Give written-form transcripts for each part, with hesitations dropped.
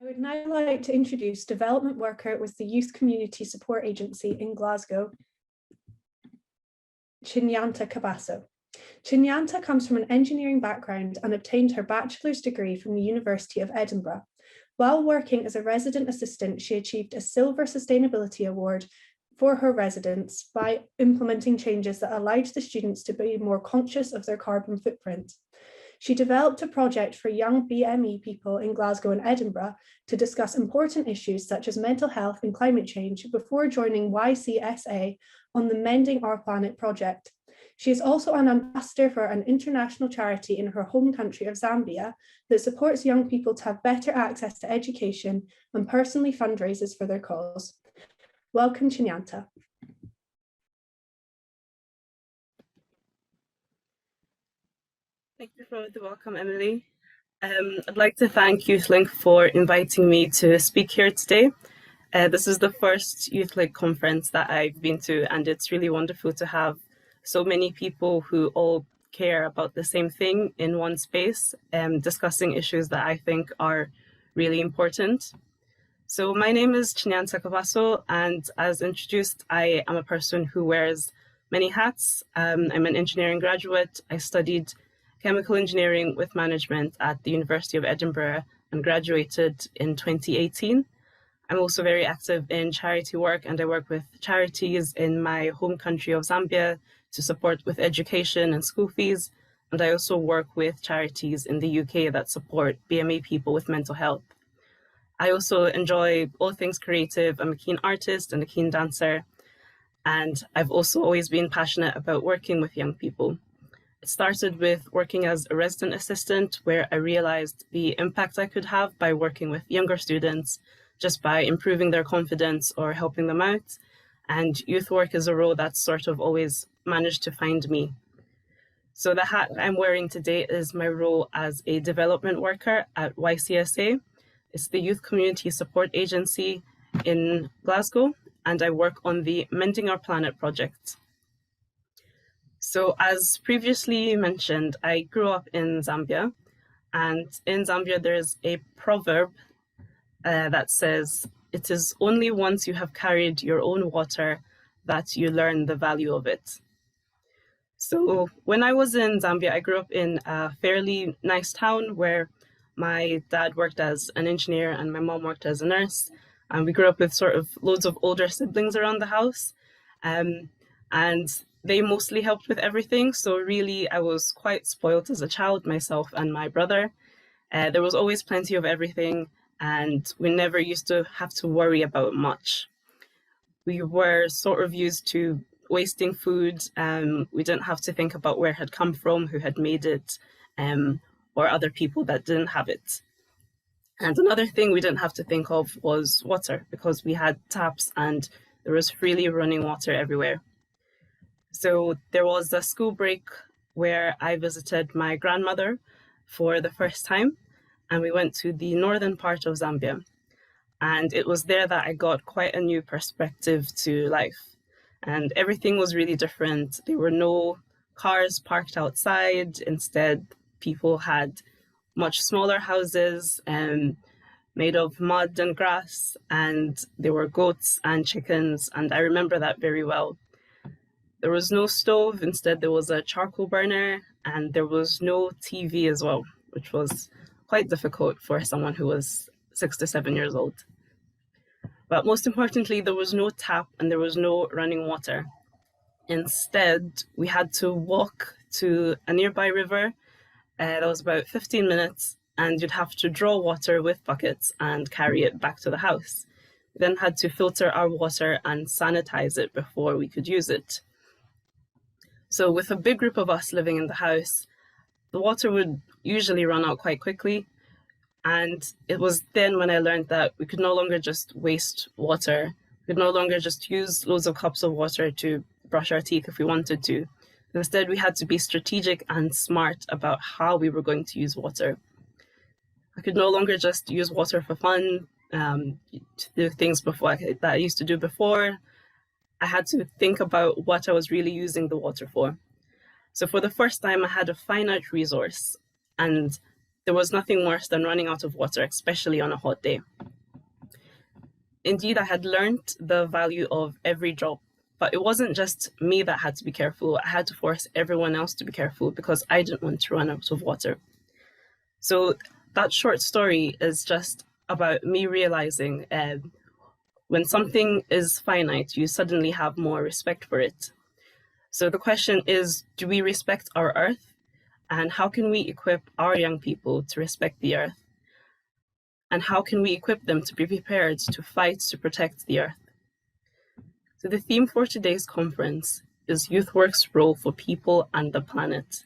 I would now like to introduce development worker with the Youth Community Support Agency in Glasgow, Chinyanta Kabaso. Chinyanta comes from an engineering background and obtained her bachelor's degree from the University of Edinburgh. While working as a resident assistant, she achieved a Silver Sustainability Award for her residents by implementing changes that allowed the students to be more conscious of their carbon footprint. She developed a project for young BME people in Glasgow and Edinburgh to discuss important issues such as mental health and climate change before joining Ycsa on the Mending Our Planet project. She is also an ambassador for an international charity in her home country of Zambia that supports young people to have better access to education and personally fundraises for their cause. Welcome, Chinyanta. Thank you for the welcome, Emily. I'd like to thank YouthLink for inviting me to speak here today. This is the first YouthLink conference that I've been to, and it's really wonderful to have so many people who all care about the same thing in one space, discussing issues that I think are really important. So my name is Chinyanta Kabaso, and as introduced, I am a person who wears many hats. I'm an engineering graduate. I studied chemical engineering with management at the University of Edinburgh and graduated in 2018. I'm also very active in charity work, and I work with charities in my home country of Zambia to support with education and school fees. And I also work with charities in the UK that support BME people with mental health. I also enjoy all things creative. I'm a keen artist and a keen dancer. And I've also always been passionate about working with young people. It started with working as a resident assistant, where I realized the impact I could have by working with younger students, just by improving their confidence or helping them out. And youth work is a role that's sort of always managed to find me. So the hat I'm wearing today is my role as a development worker at Ycsa. It's the Youth Community Support Agency in Glasgow, and I work on the Mending Our Planet project. So as previously mentioned, I grew up in Zambia, and in Zambia there's a proverb that says, "It is only once you have carried your own water that you learn the value of it." So when I was in Zambia, I grew up in a fairly nice town where my dad worked as an engineer and my mom worked as a nurse. And we grew up with sort of loads of older siblings around the house. And they mostly helped with everything. So really, I was quite spoiled as a child, myself and my brother. There was always plenty of everything, and we never used to have to worry about much. We were sort of used to wasting food. We didn't have to think about where it had come from, who had made it, or other people that didn't have it. And another thing we didn't have to think of was water, because we had taps and there was freely running water everywhere. So there was a school break where I visited my grandmother for the first time, and we went to the northern part of Zambia. And it was there that I got quite a new perspective to life. And everything was really different. There were no cars parked outside. Instead, people had much smaller houses made of mud and grass, and there were goats and chickens, and I remember that very well. There was no stove. Instead, there was a charcoal burner, and there was no TV as well, which was quite difficult for someone who was 6 to 7 years old. But most importantly, there was no tap and there was no running water. Instead, we had to walk to a nearby river. That was about 15 minutes, and you'd have to draw water with buckets and carry it back to the house. We then had to filter our water and sanitize it before we could use it. So with a big group of us living in the house, the water would usually run out quite quickly. And it was then when I learned that we could no longer just waste water. We could no longer just use loads of cups of water to brush our teeth if we wanted to. Instead, we had to be strategic and smart about how we were going to use water. I could no longer just use water for fun, to do things that I used to do before. I had to think about what I was really using the water for. So for the first time, I had a finite resource, and there was nothing worse than running out of water, especially on a hot day. Indeed, I had learned the value of every drop, but it wasn't just me that had to be careful. I had to force everyone else to be careful because I didn't want to run out of water. So that short story is just about me realizing when something is finite, you suddenly have more respect for it. So the question is, do we respect our earth? And how can we equip our young people to respect the earth? And how can we equip them to be prepared to fight to protect the earth? So the theme for today's conference is Youth Work's role for people and the planet.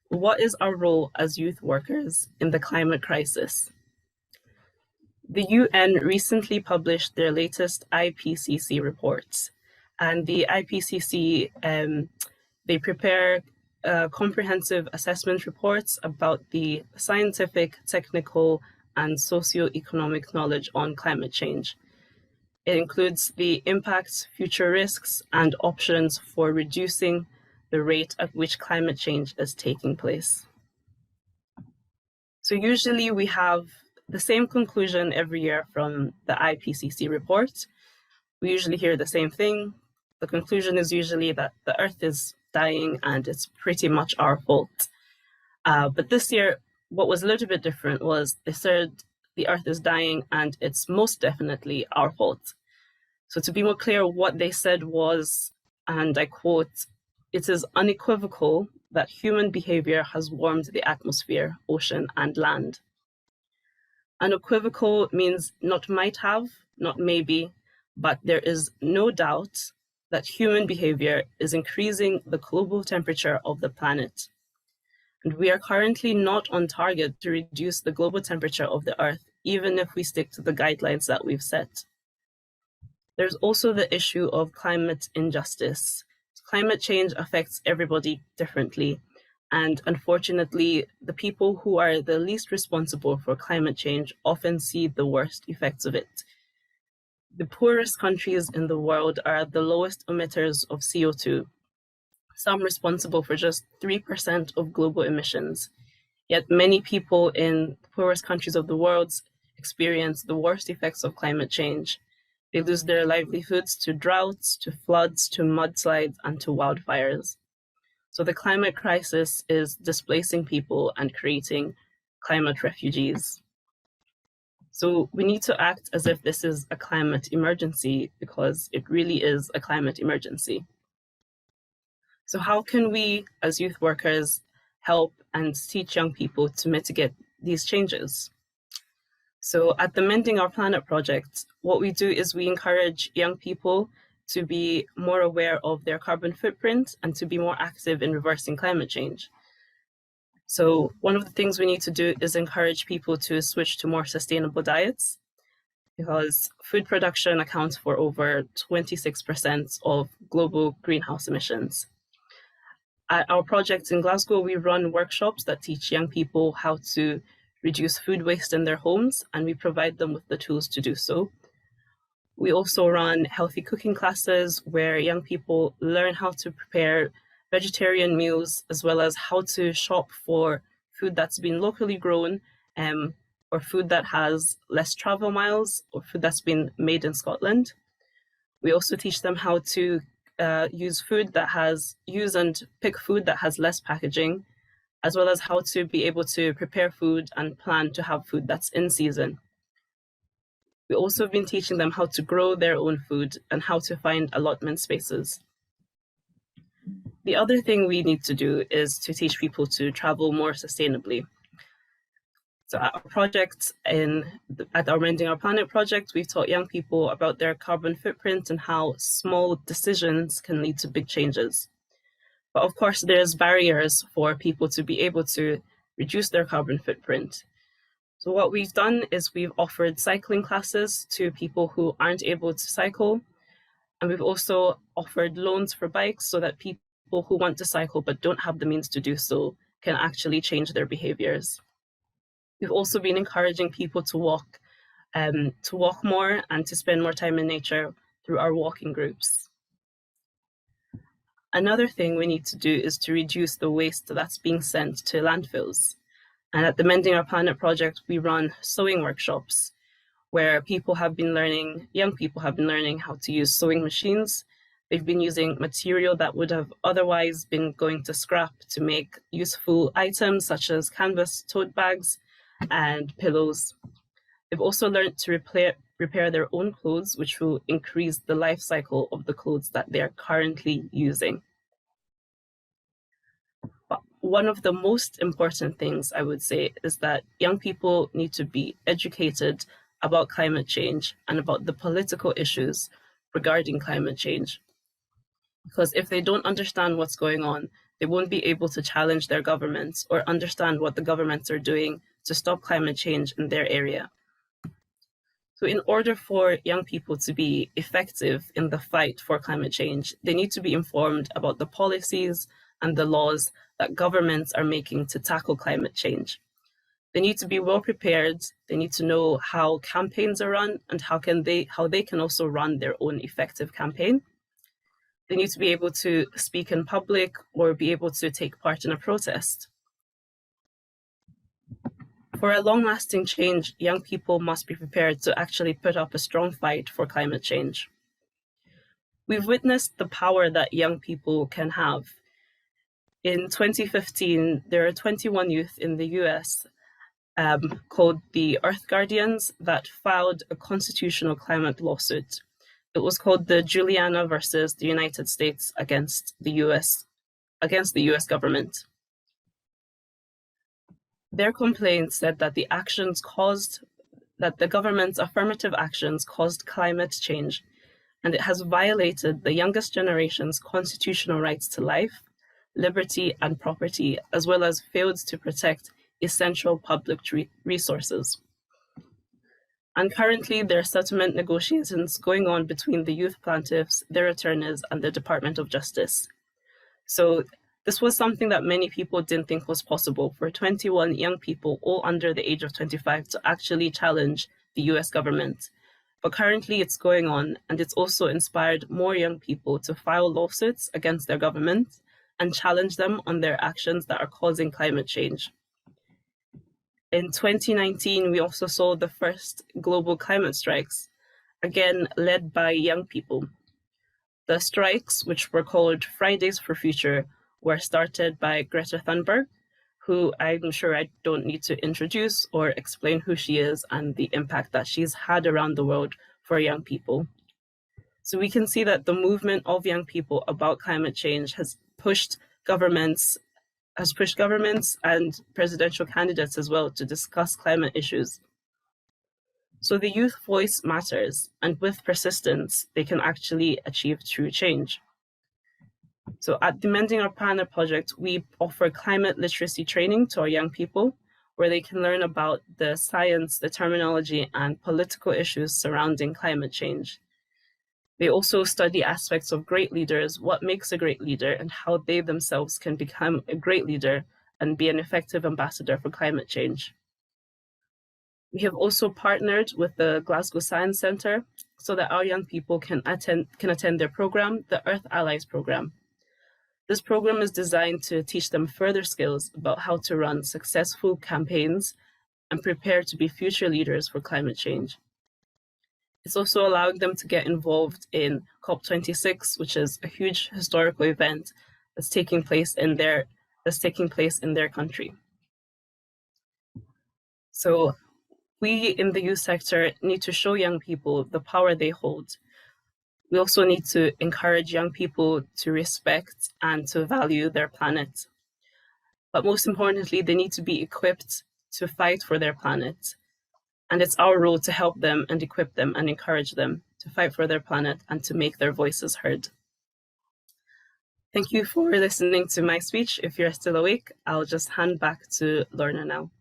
What is our role as youth workers in the climate crisis? The UN recently published their latest IPCC reports, and the IPCC, they prepare comprehensive assessment reports about the scientific, technical, and socio-economic knowledge on climate change. It includes the impacts, future risks, and options for reducing the rate at which climate change is taking place. So usually we have the same conclusion every year from the IPCC report. We usually hear the same thing. The conclusion is usually that the Earth is dying and it's pretty much our fault. But this year, what was a little bit different was they said the Earth is dying and it's most definitely our fault. So to be more clear, what they said was, and I quote, "It is unequivocal that human behavior has warmed the atmosphere, ocean, and land." Unequivocal means not might have, not maybe, but there is no doubt that human behavior is increasing the global temperature of the planet. And we are currently not on target to reduce the global temperature of the Earth, even if we stick to the guidelines that we've set. There's also the issue of climate injustice. Climate change affects everybody differently. And unfortunately, the people who are the least responsible for climate change often see the worst effects of it. The poorest countries in the world are the lowest emitters of CO2, some responsible for just 3% of global emissions. Yet many people in the poorest countries of the world experience the worst effects of climate change. They lose their livelihoods to droughts, to floods, to mudslides, and to wildfires. So the climate crisis is displacing people and creating climate refugees. So we need to act as if this is a climate emergency because it really is a climate emergency. So how can we, as youth workers, help and teach young people to mitigate these changes? So at the Mending Our Planet project, what we do is we encourage young people to be more aware of their carbon footprint and to be more active in reversing climate change. So one of the things we need to do is encourage people to switch to more sustainable diets because food production accounts for over 26% of global greenhouse emissions. At our project in Glasgow, we run workshops that teach young people how to reduce food waste in their homes, and we provide them with the tools to do so. We also run healthy cooking classes where young people learn how to prepare vegetarian meals, as well as how to shop for food that's been locally grown, or food that has less travel miles, or food that's been made in Scotland. We also teach them how to use and pick food that has less packaging, as well as how to be able to prepare food and plan to have food that's in season. We also have been teaching them how to grow their own food and how to find allotment spaces. The other thing we need to do is to teach people to travel more sustainably. So at our project, at our Mending Our Planet project, we've taught young people about their carbon footprint and how small decisions can lead to big changes. But of course, there's barriers for people to be able to reduce their carbon footprint. So what we've done is we've offered cycling classes to people who aren't able to cycle. And we've also offered loans for bikes so that people who want to cycle but don't have the means to do so can actually change their behaviors. We've also been encouraging people to walk more and to spend more time in nature through our walking groups. Another thing we need to do is to reduce the waste that's being sent to landfills. And at the Mending Our Planet project, we run sewing workshops where young people have been learning how to use sewing machines. They've been using material that would have otherwise been going to scrap to make useful items such as canvas tote bags and pillows. They've also learned to repair their own clothes, which will increase the life cycle of the clothes that they're currently using. But one of the most important things I would say is that young people need to be educated about climate change and about the political issues regarding climate change. Because if they don't understand what's going on, they won't be able to challenge their governments or understand what the governments are doing to stop climate change in their area. So in order for young people to be effective in the fight for climate change, they need to be informed about the policies and the laws that governments are making to tackle climate change. They need to be well prepared. They need to know how campaigns are run and how they can also run their own effective campaign. They need to be able to speak in public or be able to take part in a protest. For a long-lasting change, young people must be prepared to actually put up a strong fight for climate change. We've witnessed the power that young people can have. In 2015, there are 21 youth in the US called the Earth Guardians that filed a constitutional climate lawsuit. It was called the Juliana versus the United States against the US government. Their complaint said that the government's affirmative actions caused climate change, and it has violated the youngest generation's constitutional rights to life, liberty, and property, as well as failed to protect essential public resources. And currently, there are settlement negotiations going on between the youth plaintiffs, their attorneys, and the Department of Justice. So this was something that many people didn't think was possible for 21 young people, all under the age of 25, to actually challenge the US government. But currently it's going on, and it's also inspired more young people to file lawsuits against their government and challenge them on their actions that are causing climate change. In 2019, we also saw the first global climate strikes, again led by young people. The strikes, which were called Fridays for Future, were started by Greta Thunberg, who I'm sure I don't need to introduce or explain who she is and the impact that she's had around the world for young people. So we can see that the movement of young people about climate change has pushed governments and presidential candidates as well to discuss climate issues. So the youth voice matters, and with persistence, they can actually achieve true change. So at the Mending Our Planet project, we offer climate literacy training to our young people, where they can learn about the science, the terminology, and political issues surrounding climate change. They also study aspects of great leaders, what makes a great leader, and how they themselves can become a great leader and be an effective ambassador for climate change. We have also partnered with the Glasgow Science Centre so that our young people can attend their program, the Earth Allies program. This program is designed to teach them further skills about how to run successful campaigns and prepare to be future leaders for climate change. It's also allowing them to get involved in COP26, which is a huge historical event that's taking place in their country. So we in the youth sector need to show young people the power they hold. We also need to encourage young people to respect and to value their planet. But most importantly, they need to be equipped to fight for their planet. And it's our role to help them and equip them and encourage them to fight for their planet and to make their voices heard. Thank you for listening to my speech. If you're still awake, I'll just hand back to Lorna now.